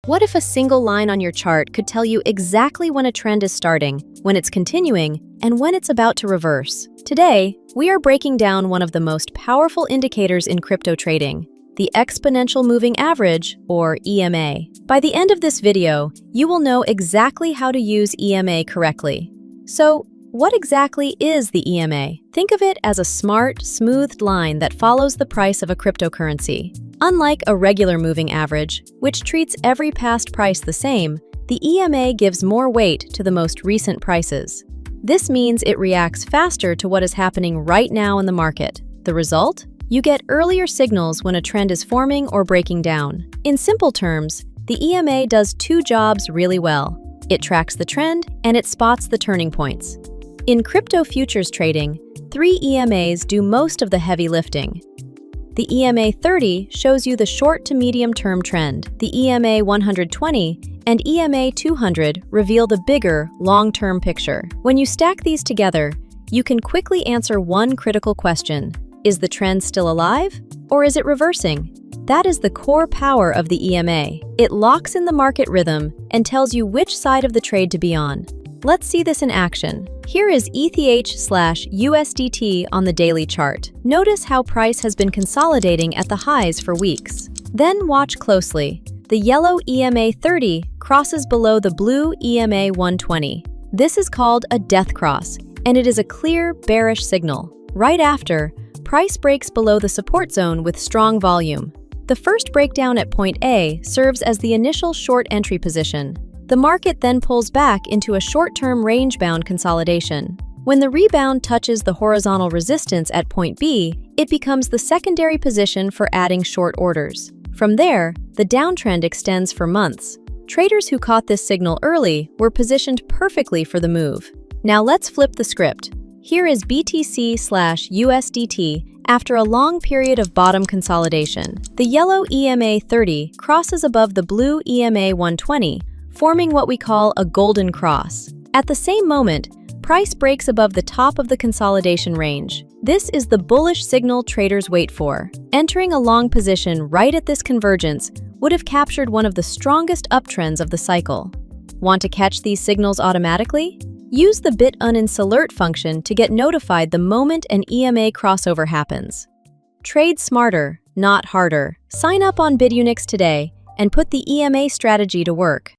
What if a single line on your chart could tell you exactly when a trend is starting, when it's continuing, and when it's about to reverse? Today, we are breaking down one of the most powerful indicators in crypto trading, the Exponential Moving Average, or EMA. By the end of this video, you will know exactly how to use EMA correctly. So, what exactly is the EMA? Think of it as a smart, smoothed line that follows the price of a cryptocurrency. Unlike a regular moving average, which treats every past price the same, the EMA gives more weight to the most recent prices. This means it reacts faster to what is happening right now in the market. The result? You get earlier signals when a trend is forming or breaking down. In simple terms, the EMA does two jobs really well. It tracks the trend and it spots the turning points. In crypto futures trading, 3 EMAs do most of the heavy lifting. The EMA 30 shows you the short to medium term trend. The EMA 120 and EMA 200 reveal the bigger, long-term picture. When you stack these together, you can quickly answer one critical question. Is the trend still alive, or is it reversing? That is the core power of the EMA. It locks in the market rhythm and tells you which side of the trade to be on. Let's see this in action. Here is ETH/USDT on the daily chart. Notice how price has been consolidating at the highs for weeks. Then watch closely. The yellow EMA 30 crosses below the blue EMA 120. This is called a death cross, and it is a clear bearish signal. Right after, price breaks below the support zone with strong volume. The first breakdown at point A serves as the initial short entry position. The market then pulls back into a short-term range-bound consolidation. When the rebound touches the horizontal resistance at point B, it becomes the secondary position for adding short orders. From there, the downtrend extends for months. Traders who caught this signal early were positioned perfectly for the move. Now let's flip the script. Here is BTC/USDT after a long period of bottom consolidation. The yellow EMA 30 crosses above the blue EMA 120, forming what we call a golden cross. At the same moment, price breaks above the top of the consolidation range. This is the bullish signal traders wait for. Entering a long position right at this convergence would have captured one of the strongest uptrends of the cycle. Want to catch these signals automatically? Use the Bitunix alert function to get notified the moment an EMA crossover happens. Trade smarter, not harder. Sign up on Bitunix today and put the EMA strategy to work.